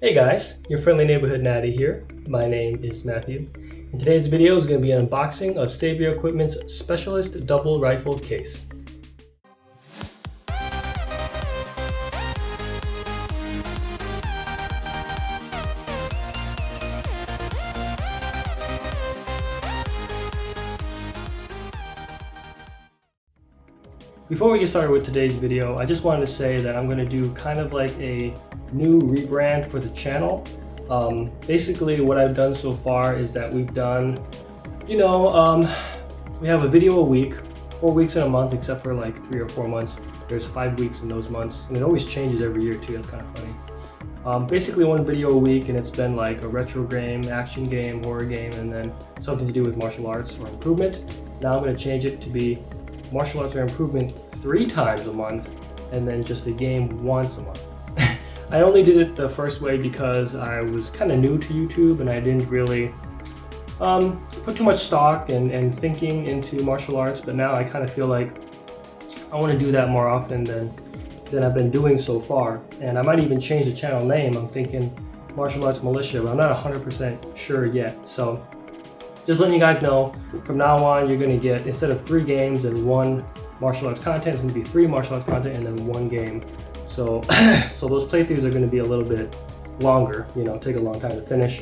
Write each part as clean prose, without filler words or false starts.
Hey guys, your friendly neighborhood natty here. My name is Matthew, and today's video is going to be an unboxing of Savior Equipment's Specialist Double Rifle Case. Before we get started with today's video, I just wanted to say that I'm going to do kind of like a new rebrand for the channel. Basically what I've done so far is that we've done, we have a video a week, 4 weeks in a month, except for like 3 or 4 months. There's 5 weeks in those months, and it always changes every year too. That's kind of funny. Basically one video a week, and it's been like a retro game, action game, horror game, and then something to do with martial arts or improvement. Now I'm going to change it to be martial arts or improvement 3 times a month, and then just a game once a month. I only did it the first way because I was kind of new to YouTube and I didn't really put too much stock and thinking into martial arts, but now I kind of feel like I want to do that more often than I've been doing so far. And I might even change the channel name. I'm thinking Martial Arts Militia, but I'm not 100% sure yet. So just letting you guys know, from now on you're going to get, instead of 3 games and 1 martial arts content, it's going to be 3 martial arts content and then 1 game. So so those playthroughs are going to be a little bit longer, take a long time to finish.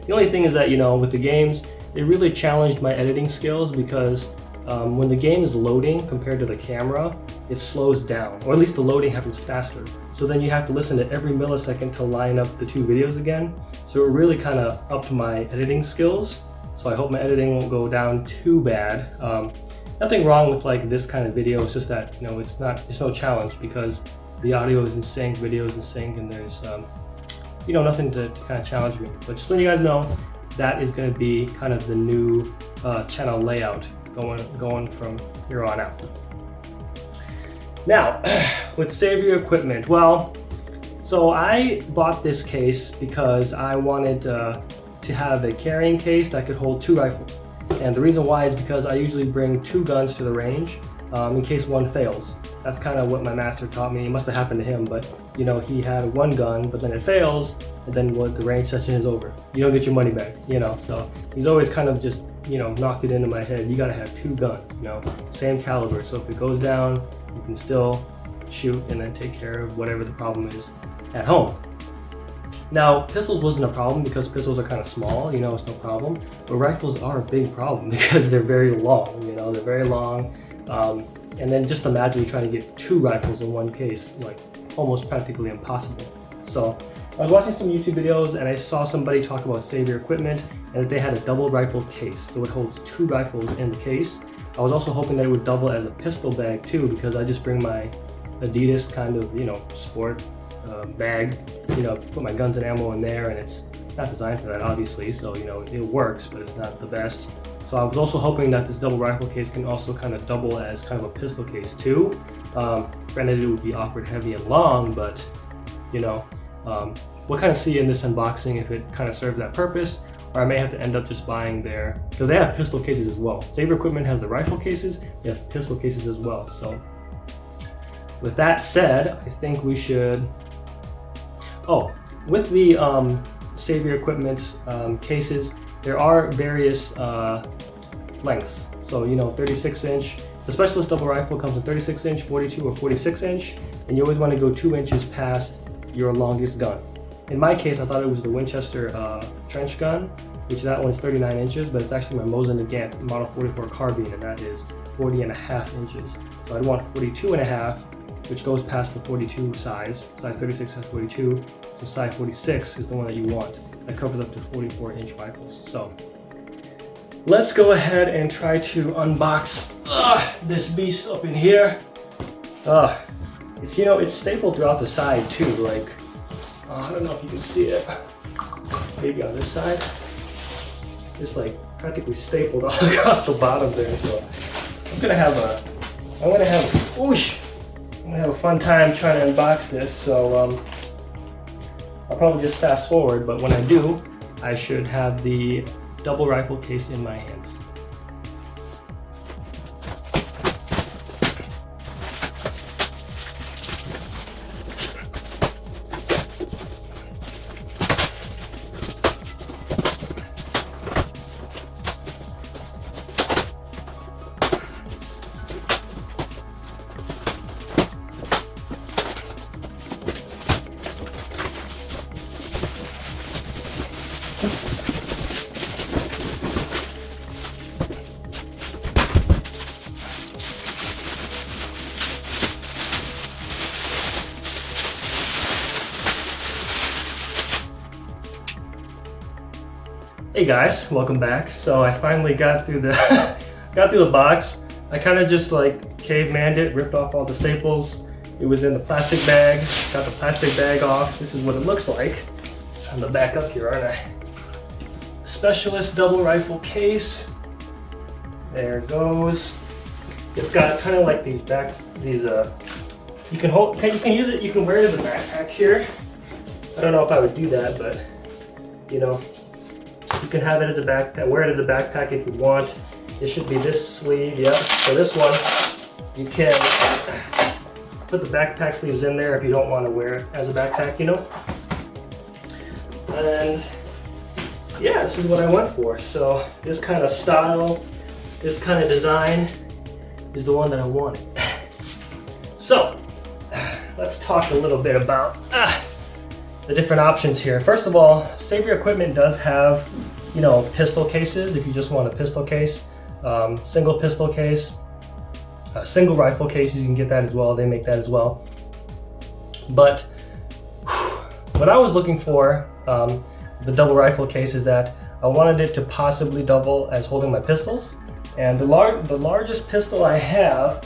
The only thing is that, with the games, it really challenged my editing skills because when the game is loading compared to the camera, it slows down, or at least the loading happens faster. So then you have to listen to every millisecond to line up the 2 videos again. So it really kind of upped my editing skills. So I hope my editing won't go down too bad. Nothing wrong with like this kind of video. It's just that it's no challenge because the audio is in sync, video is in sync, and there's nothing to kind of challenge me. But just letting you guys know, that is going to be kind of the new channel layout going from here on out. Now, with Savior Equipment, well, so I bought this case because I wanted to have a carrying case that could hold 2 rifles. And the reason why is because I usually bring 2 guns to the range in case one fails. That's kind of what my master taught me. It must have happened to him, but he had 1 gun, but then it fails, and then the range session is over. You don't get your money back, So he's always kind of just, knocked it into my head. You gotta have 2 guns, same caliber. So if it goes down, you can still shoot and then take care of whatever the problem is at home. Now, pistols wasn't a problem because pistols are kind of small, it's no problem. But rifles are a big problem because they're very long, they're very long. And then just imagine trying to get 2 rifles in one case, like almost practically impossible. So I was watching some YouTube videos and I saw somebody talk about Savior Equipment and that they had a double rifle case. So it holds 2 rifles in the case. I was also hoping that it would double as a pistol bag too, because I just bring my Adidas kind of, sport bag, put my guns and ammo in there, and it's not designed for that obviously, so it works, but it's not the best. So I was also hoping that this double rifle case can also kind of double as kind of a pistol case too. Granted, it would be awkward, heavy, and long, but we'll kind of see in this unboxing if it kind of serves that purpose, or I may have to end up just buying their, because they have pistol cases as well. Savior Equipment has the rifle cases, they have pistol cases as well. So with that said, I think we should, with the Savior Equipment's cases, there are various lengths. So 36 inch, the Specialist Double Rifle comes in 36 inch, 42 or 46 inch, and you always want to go 2 inches past your longest gun. In my case, I thought it was the Winchester trench gun, which that one is 39 inches, but it's actually my Mosin Nagant Model 44 carbine, and that is 40.5 inches. So I'd want 42.5, which goes past the 42 size. Size 36 has 42, so size 46 is the one that you want. That covers up to 44-inch rifles. So let's go ahead and try to unbox this beast up in here. It's it's stapled throughout the side too. Like I don't know if you can see it. Maybe on this side, it's like practically stapled all across the bottom there. So I'm gonna have a fun time trying to unbox this. So I'll probably just fast forward, but when I do, I should have the double rifle case in my hands. Hey guys, welcome back. So I finally got through the got through the box. I kind of just like cavemanned it, ripped off all the staples. It was in the plastic bag. Got the plastic bag off. This is what it looks like. I'm gonna back up here, aren't I? Specialist double rifle case. There it goes. It's got kind of like these you can use it, you can wear it as a backpack here. I don't know if I would do that, but you know, you can have it as a backpack, wear it as a backpack if you want. It should be this sleeve, yeah. So this one, you can put the backpack sleeves in there if you don't want to wear it as a backpack, you know. And yeah, this is what I went for. So this kind of style, this kind of design is the one that I wanted. So let's talk a little bit about the different options here. First of all, Sabre Equipment does have, you know, pistol cases if you just want a pistol case, single pistol case, single rifle case, you can get that as well. They make that as well. But what I was looking for, the double rifle case, is that I wanted it to possibly double as holding my pistols. And the largest pistol I have,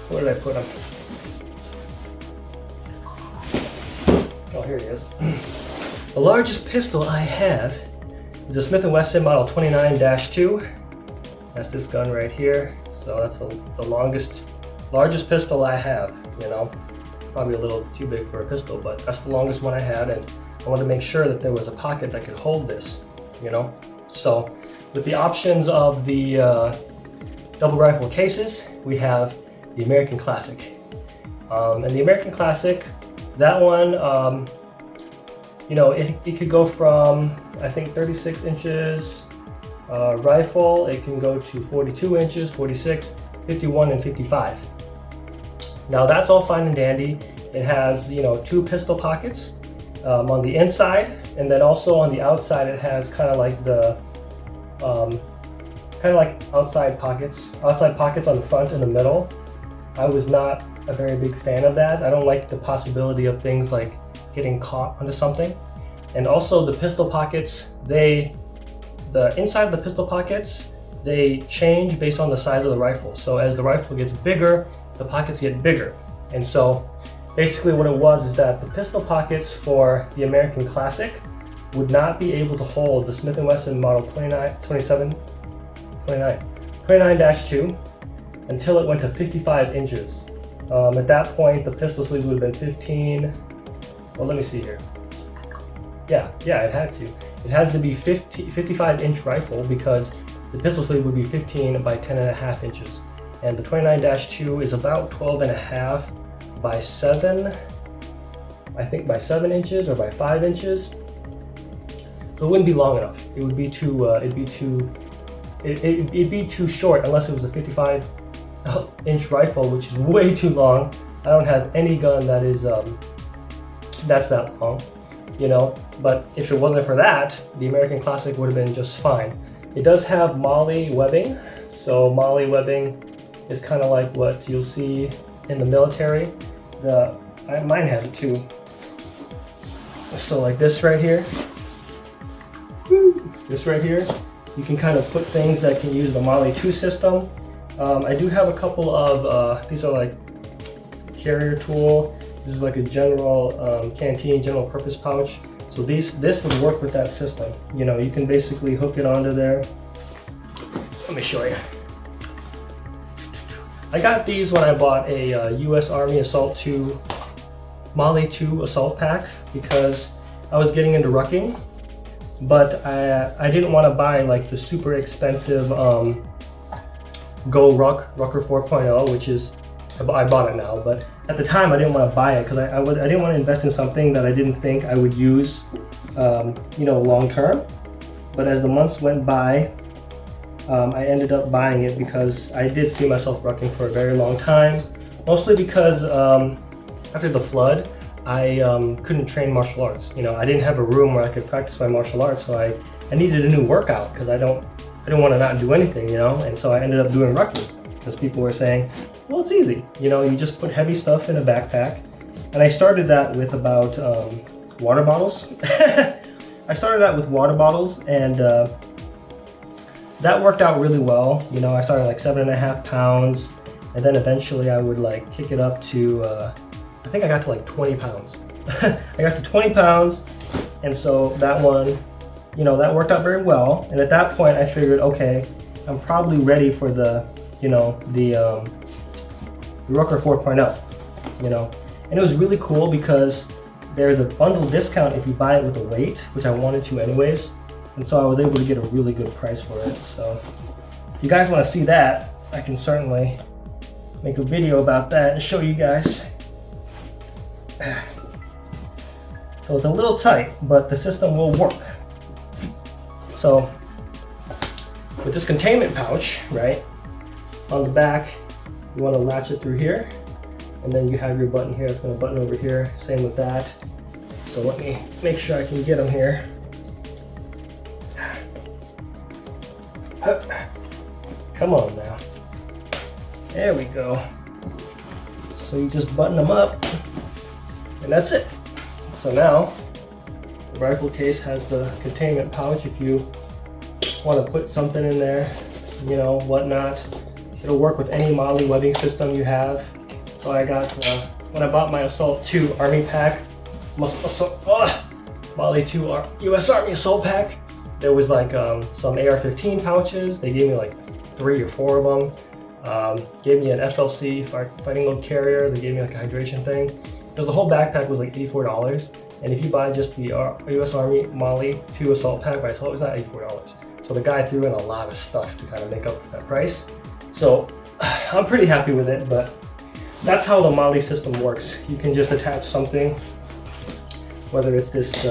where did I put them? Oh, here it is. The largest pistol I have is a Smith & Wesson Model 29-2. That's this gun right here. So that's the largest pistol I have, you know. Probably a little too big for a pistol, but that's the longest one I had, and I wanted to make sure that there was a pocket that could hold this, you know. So with the options of the double rifle cases, we have the American Classic. And the American Classic, that one, you know, it could go from, I think, 36 inches rifle. It can go to 42 inches, 46, 51, and 55. Now that's all fine and dandy. It has, you know, 2 pistol pockets on the inside, and then also on the outside it has kind of like the outside pockets on the front and the middle. I was not a very big fan of that. I don't like the possibility of things like getting caught onto something. And also the pistol pockets, the inside of the pistol pockets, they change based on the size of the rifle. So as the rifle gets bigger, the pockets get bigger. And so basically what it was is that the pistol pockets for the American Classic would not be able to hold the Smith & Wesson Model 29-2 until it went to 55 inches. At that point, the pistol sleeves would have been 15. Well, let me see here. Yeah, it had to. It has to be 55-inch rifle because the pistol sleeve would be 15 by 10.5 inches. And the 29-2 is about 12.5 by 7, I think by 7 inches or by 5 inches. So it wouldn't be long enough. It would be too, it'd be too short unless it was a 55-inch rifle, which is way too long. I don't have any gun that is, that's that long, you know. But if it wasn't for that, the American Classic would have been just fine. It does have MOLLE webbing. So MOLLE webbing is kind of like what you'll see in the military. Mine has it too. So like this right here, you can kind of put things that can use the MOLLE 2 system. I do have a couple of, these are like carrier tool. This is like a general canteen, general purpose pouch. So this would work with that system. You know, you can basically hook it onto there. Let me show you. I got these when I bought a US Army Assault 2 MOLLE 2 assault pack because I was getting into rucking, but I didn't want to buy like the super expensive Go Rucker 4.0, which is, I bought it now, but at the time I didn't want to buy it because I didn't want to invest in something that I didn't think I would use, you know, long term. But as the months went by, I ended up buying it because I did see myself rucking for a very long time, mostly because after the flood, I couldn't train martial arts. You know, I didn't have a room where I could practice my martial arts, so I needed a new workout because I don't want to not do anything, you know. And so I ended up doing rucking because people were saying, well, it's easy. You know, you just put heavy stuff in a backpack. And I started that with about water bottles. I started out with water bottles, and that worked out really well. You know, I started like 7.5 pounds, and then eventually I would like kick it up to, I think I got to like 20 pounds. I got to 20 pounds, and so that one, you know, that worked out very well. And at that point I figured, okay, I'm probably ready for the, you know, the Roker 4.0, you know. And it was really cool because there's a bundle discount if you buy it with a weight, which I wanted to anyways. And so I was able to get a really good price for it. So if you guys want to see that, I can certainly make a video about that and show you guys. So it's a little tight, but the system will work. So with this containment pouch, right, on the back, you want to latch it through here, and then you have your button here. It's going to button over here. Same with that. So let me make sure I can get them here. Come on now. There we go. So you just button them up, and that's it. So now the rifle case has the containment pouch. If you want to put something in there, you know, whatnot, it'll work with any MOLLE webbing system you have. So I got, when I bought my Assault 2 Army pack, MOLLE 2 US Army Assault pack, there was like some AR-15 pouches. They gave me like 3 or 4 of them. Gave me an FLC fighting load carrier. They gave me like a hydration thing. Because the whole backpack was like $84. And if you buy just the US Army MOLLE 2 Assault pack by Assault, it's not $84. So the guy threw in a lot of stuff to kind of make up for that price. So I'm pretty happy with it, but that's how the MOLLE system works. You can just attach something, whether it's this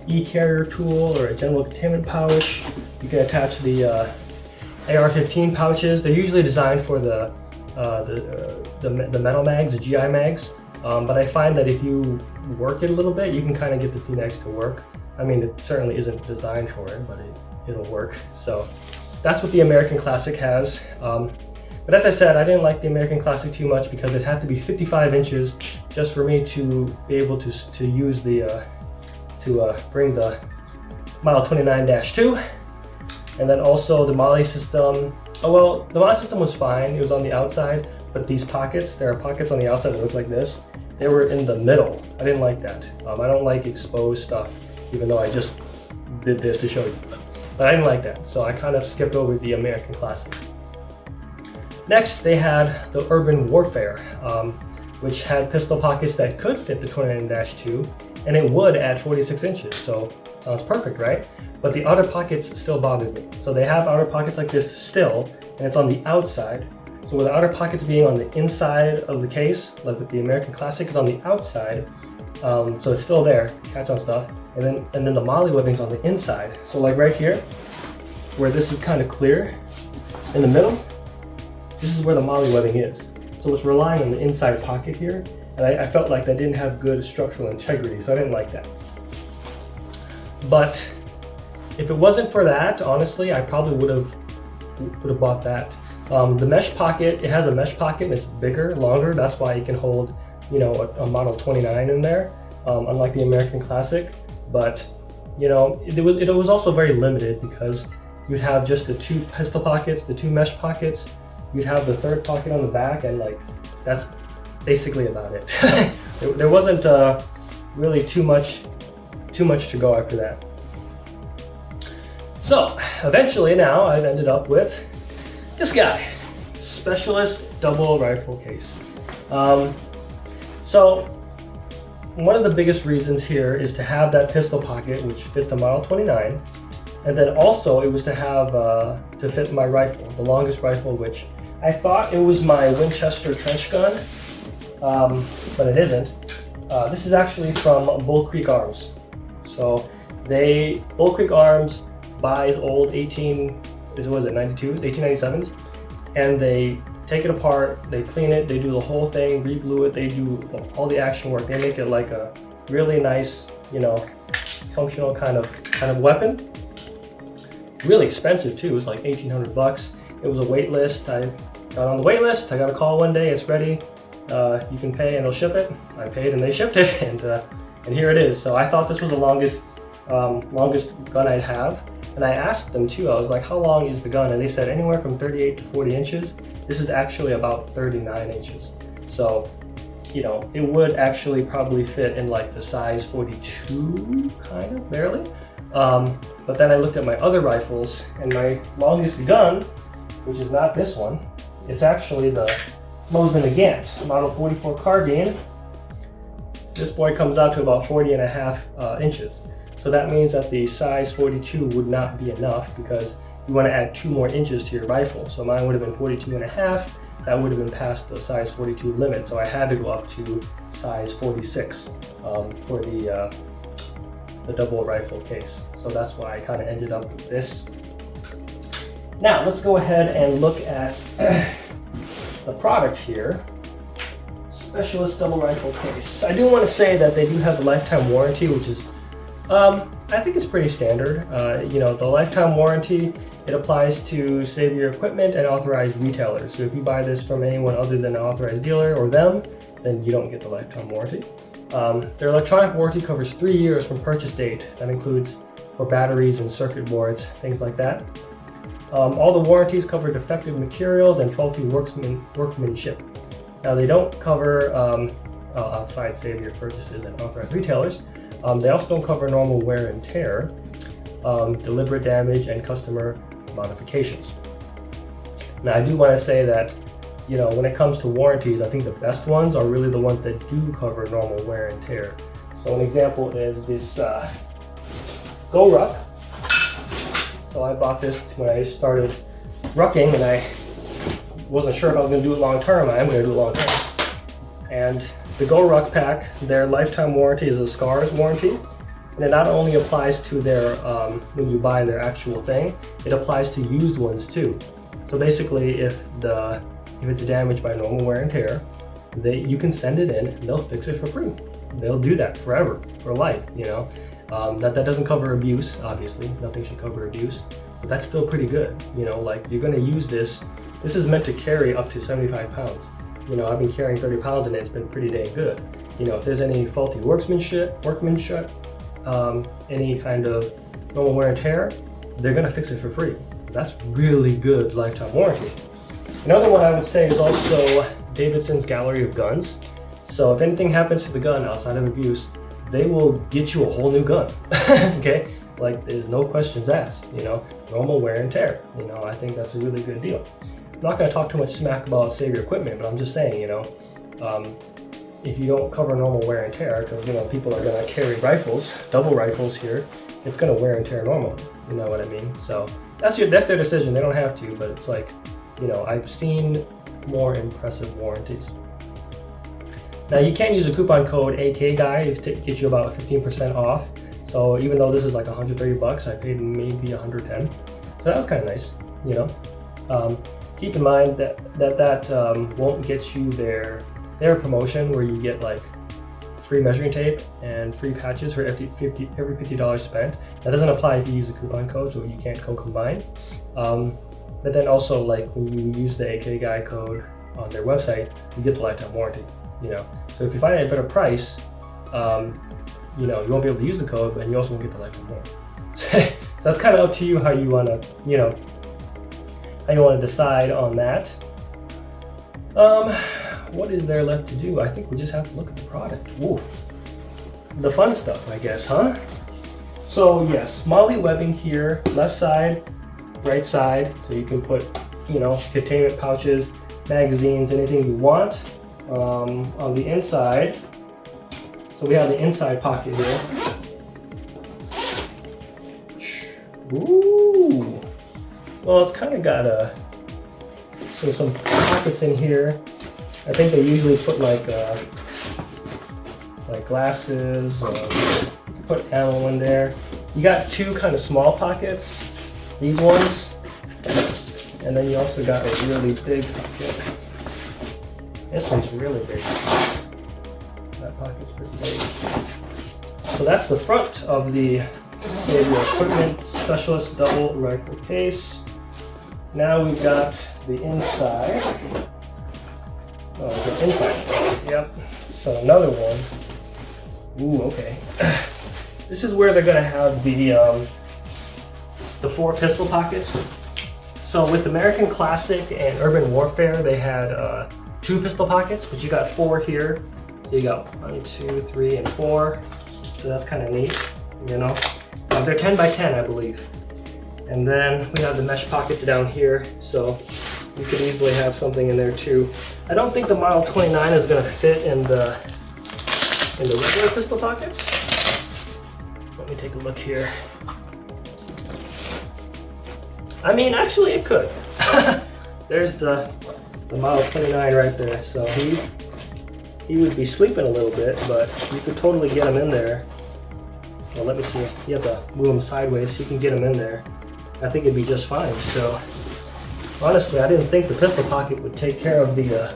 e-carrier tool or a general containment pouch. You can attach the AR-15 pouches. They're usually designed for the metal mags, the GI mags. But I find that if you work it a little bit, you can kind of get the P-Mags to work. I mean, it certainly isn't designed for it, but it'll work. So that's what the American Classic has. But as I said, I didn't like the American Classic too much because it had to be 55 inches just for me to be able to use the, bring the Model 29-2. And then also the MOLLE system, oh well, the MOLLE system was fine. It was on the outside, but these pockets, there are pockets on the outside that look like this. They were in the middle. I didn't like that. I don't like exposed stuff, even though I just did this to show you. But I didn't like that, so I kind of skipped over the American Classic. Next, they had the Urban Warfare, which had pistol pockets that could fit the 29-2, and it would at 46 inches, so sounds perfect, right? But the outer pockets still bothered me. So they have outer pockets like this still, and it's on the outside. So with the outer pockets being on the inside of the case, like with the American Classic, it's on the outside, so it's still there, catch on stuff. And then the MOLLE webbing's on the inside. So like right here, where this is kind of clear, in the middle, this is where the MOLLE webbing is. So it's relying on the inside pocket here, and I felt like that didn't have good structural integrity, so I didn't like that. But if it wasn't for that, honestly, I probably would have bought that. The mesh pocket, it has a mesh pocket and it's bigger, longer. That's why it can hold, you know, a Model 29 in there, unlike the American Classic. But, you know, it was also very limited because you'd have just the 2 pistol pockets, the 2 mesh pockets. You'd have the 3rd pocket on the back, and like that's basically about it. There wasn't really too much to go after that. So eventually now I've ended up with this guy, Specialist Double Rifle Case. So one of the biggest reasons here is to have that pistol pocket, which fits the Model 29, and then also it was to have to fit my rifle, the longest rifle, which I thought it was my Winchester trench gun, but it isn't. This is actually from Bull Creek Arms. So Bull Creek Arms buys old 1897s, and they take it apart, they clean it, they do the whole thing, re-glue it, they do all the action work. They make it like a really nice, you know, functional kind of weapon. Really expensive too. It was like 1,800 bucks. It was a wait list. I got on the wait list. I got a call one day. It's ready. You can pay and they'll ship it. I paid and they shipped it, and here it is. So I thought this was the longest longest gun I'd have. And I asked them too, I was like, how long is the gun? And they said anywhere from 38 to 40 inches. This is actually about 39 inches. So, you know, it would actually probably fit in like the size 42, kind of, barely. But then I looked at my other rifles, and my longest gun, which is not this one, it's actually the Mosin Nagant Model 44 carbine. This boy comes out to about 40 and a half inches. So that means that the size 42 would not be enough, because you want to add 2 more inches to your rifle. So mine would have been 42 and a half. That would have been past the size 42 limit. So I had to go up to size 46 for the double rifle case. So that's why I kind of ended up with this. Now let's go ahead and look at the product here. Specialist double rifle case. I do want to say that they do have a lifetime warranty, which is, I think it's pretty standard. You know, the lifetime warranty, it applies to Savior equipment and authorized retailers. So if you buy this from anyone other than an authorized dealer or them, then you don't get the lifetime warranty. Their electronic warranty covers 3 years from purchase date. That includes for batteries and circuit boards, things like that. All the warranties cover defective materials and faulty workmanship. Now they don't cover outside Savior purchases and authorized retailers. They also don't cover normal wear and tear, deliberate damage, and customer modifications. Now I do want to say that, you know, when it comes to warranties, I think the best ones are really the ones that do cover normal wear and tear. So an example is this GoRuck. So I bought this when I started rucking, and I wasn't sure if I was going to do it long term. I am going to do it long term. And the GoRuck pack, their lifetime warranty is a SCARS warranty. And it not only applies to their, when you buy their actual thing, it applies to used ones too. So basically, if it's damaged by normal wear and tear, you can send it in and they'll fix it for free. They'll do that forever, for life, you know. That doesn't cover abuse, obviously. Nothing should cover abuse, but that's still pretty good. You know, like you're gonna use this. This is meant to carry up to 75 pounds. You know, I've been carrying 30 pounds and it's been pretty dang good. You know, if there's any faulty workmanship, any kind of normal wear and tear, they're gonna fix it for free. That's really good lifetime warranty. Another one I would say is also Davidson's Gallery of Guns. So if anything happens to the gun outside of abuse, they will get you a whole new gun. Okay, like there's no questions asked. You know, normal wear and tear. You know, I think that's a really good deal. I'm not going to talk too much smack about Savior equipment, but I'm just saying, you know, if you don't cover normal wear and tear, because you know people are going to carry rifles, double rifles here, it's going to wear and tear normally. You know what I mean? So that's their decision. They don't have to, but it's like, you know, I've seen more impressive warranties. Now you can use a coupon code AKGuy to get you about 15% off. So even though this is like 130 bucks, I paid maybe 110. So that was kind of nice, you know. Keep in mind that won't get you their promotion where you get like free measuring tape and free patches for every $50 spent. That doesn't apply if you use a coupon code, so you can't co-combine. But then also, like when you use the AKGuy code on their website, you get the lifetime warranty. You know, so if you find it at a better price, you know, you won't be able to use the code, but you also won't get the lifetime warranty. So that's kind of up to you how you want to, you know, how you want to decide on that. What is there left to do? I think we just have to look at the product. Whoa. The fun stuff, I guess, huh? So yes, MOLLE webbing here, left side, right side, so you can put, you know, containment pouches, magazines, anything you want. On the inside, so we have the inside pocket here. Ooh, well, it's kind of got some pockets in here. I think they usually put like glasses, put ammo in there. You got 2 kind of small pockets, these ones, and then you also got a really big pocket. This one's really big. That pocket's pretty big. So that's the front of the Savior Equipment Specialist double rifle case. Now we've got the inside. Oh, the inside. Yep. So another one. Ooh, okay. this is where they're gonna have the 4 pistol pockets. So with American Classic and Urban Warfare, they had 2 pistol pockets, but you got 4 here. So you got 1, 2, 3, and 4. So that's kind of neat, you know. They're 10 by 10, I believe. And then we have the mesh pockets down here, so you could easily have something in there too. I don't think the Model 29 is going to fit in the regular pistol pockets. Let me take a look here. I mean, actually it could. There's the Model 29 right there. So he would be sleeping a little bit, but you could totally get him in there. Well, let me see. You have to move him sideways so you can get him in there. I think it'd be just fine. So honestly, I didn't think the pistol pocket would take care of the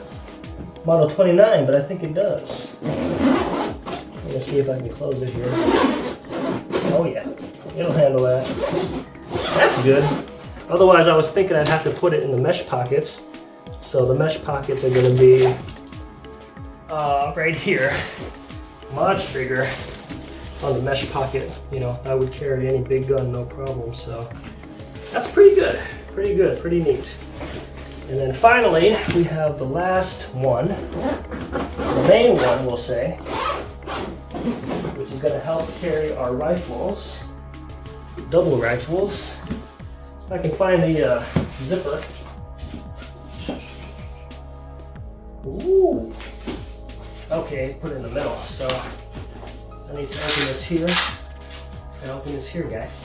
Model 29, but I think it does. Let me see if I can close it here. Oh yeah, it'll handle that. That's good. Otherwise, I was thinking I'd have to put it in the mesh pockets. So the mesh pockets are going to be right here, much bigger on the mesh pocket. You know, I would carry any big gun, no problem. So that's pretty good, pretty neat. And then finally, we have the last one, the main one, we'll say, which is going to help carry our rifles, double rifles. If I can find the zipper. Ooh. Okay, put it in the middle. So I need to open this here. I open this here, guys.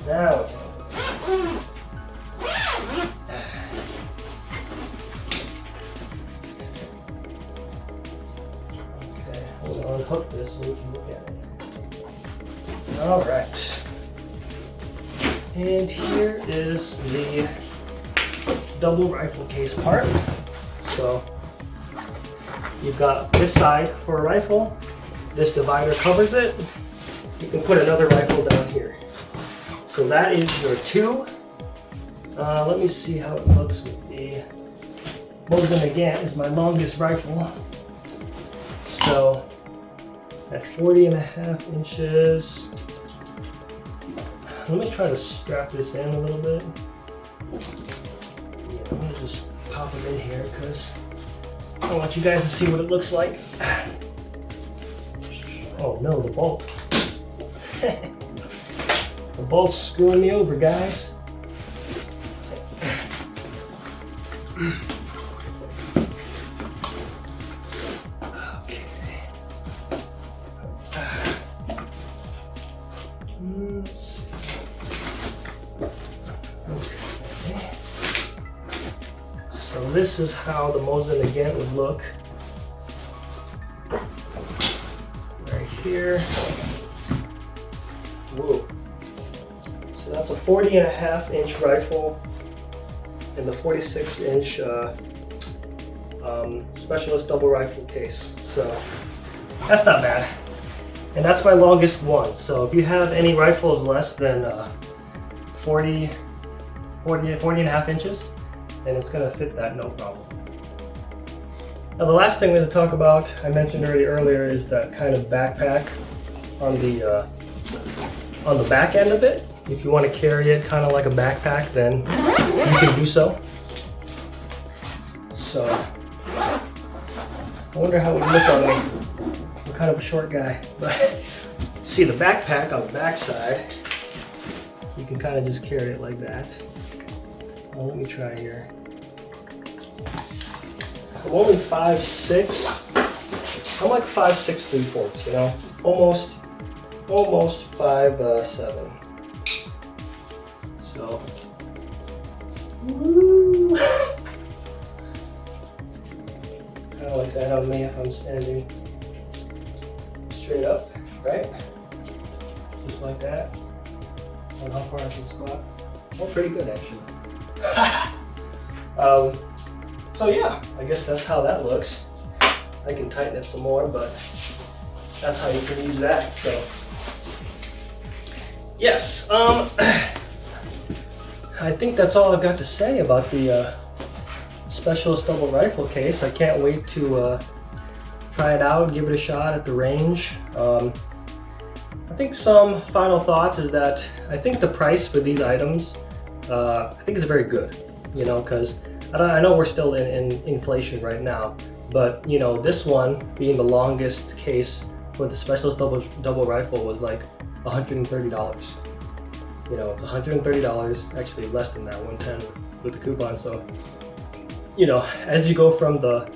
Now we can open it. Okay, hold on, unhook this so we can look at it. All right. And here is the double rifle case part. So you've got this side for a rifle. This divider covers it. You can put another rifle down here. So that is your 2. Let me see how it looks with the Mosin Nagant is my longest rifle. So at 40.5 inches. Let me try to strap this in a little bit. Yeah, I'm gonna just pop it in here because I want you guys to see what it looks like. Oh no, the bolt. The bolt's screwing me over, guys. Okay. Let's see. Okay. So this is how the Mosin Nagant would look. Right here. Whoa. So that's a 40.5 inch rifle and the 46-inch Specialist double rifle case. So that's not bad. And that's my longest one. So if you have any rifles less than 40.5 inches, then it's going to fit that no problem. Now the last thing we're going to talk about, I mentioned already earlier, is that kind of backpack on the back end of it. If you want to carry it kind of like a backpack, then you can do so. So I wonder how it would look on me. I'm kind of a short guy, but see the backpack on the back side, you can kind of just carry it like that. Well, let me try here. I'm only 5'6". I'm like 5'6" 3/4", you know, almost 5'7". So, woo. Kind of like that on me if I'm standing straight up, right? Just like that. I don't know how far I can squat. Well, pretty good actually. So yeah, I guess that's how that looks. I can tighten it some more, but that's how you can use that. So yes, I think that's all I've got to say about the Specialist double rifle case. I can't wait to try it out, give it a shot at the range. I think some final thoughts is that I think the price for these items, I think is very good, you know, because I know we're still in inflation right now, but you know, this one being the longest case for the Specialist double rifle was like $130. You know, it's $130, actually less than that, $110 with the coupon. So, you know, as you go from the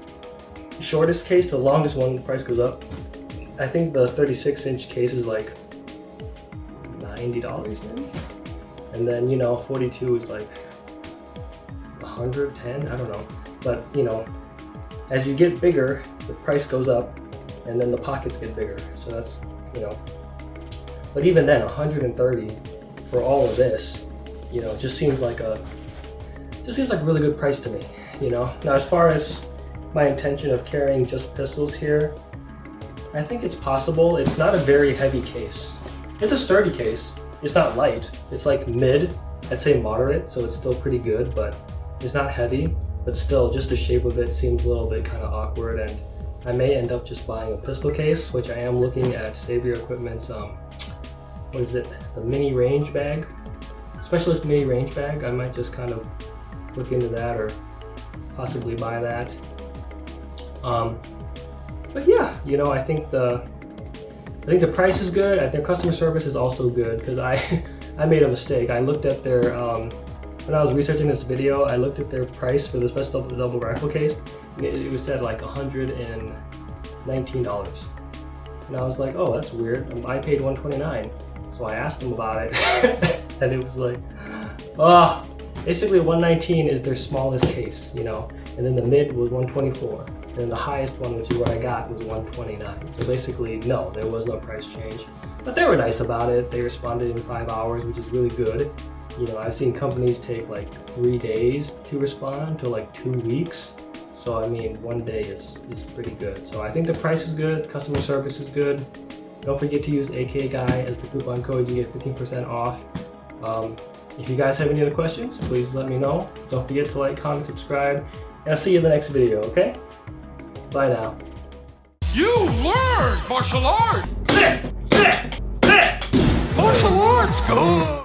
shortest case to the longest one, the price goes up. I think the 36-inch case is like $90 maybe, and then you know 42 is like 110, I don't know, but you know, as you get bigger the price goes up and then the pockets get bigger, so that's, you know, but even then 130 for all of this, you know, just seems like a really good price to me, you know. Now as far as my intention of carrying just pistols here, I think it's possible. It's not a very heavy case. It's a sturdy case. It's not light. It's like mid, I'd say moderate, so it's still pretty good, but it's not heavy. But still, just the shape of it seems a little bit kind of awkward, and I may end up just buying a pistol case, which I am looking at Savior Equipment's, what is it? The mini range bag? Specialist mini range bag. I might just kind of look into that or possibly buy that. But yeah, you know, I think the price is good. I think customer service is also good, because I made a mistake. I looked at their when I was researching this video, I looked at their price for the Special double rifle case, and it was said like $119, and I was like, oh, that's weird. I paid $129, so I asked them about it, and it was like, basically $119 is their smallest case, you know, and then the mid was $124. And the highest one, which is what I got, was $129. So basically, no, there was no price change. But they were nice about it. They responded in 5 hours, which is really good. You know, I've seen companies take like 3 days to respond to like 2 weeks. So I mean, 1 day is pretty good. So I think the price is good, customer service is good. Don't forget to use AKGuy as the coupon code. You get 15% off. If you guys have any other questions, please let me know. Don't forget to like, comment, subscribe, and I'll see you in the next video, okay? Bye now. You learned martial arts! Martial arts, good!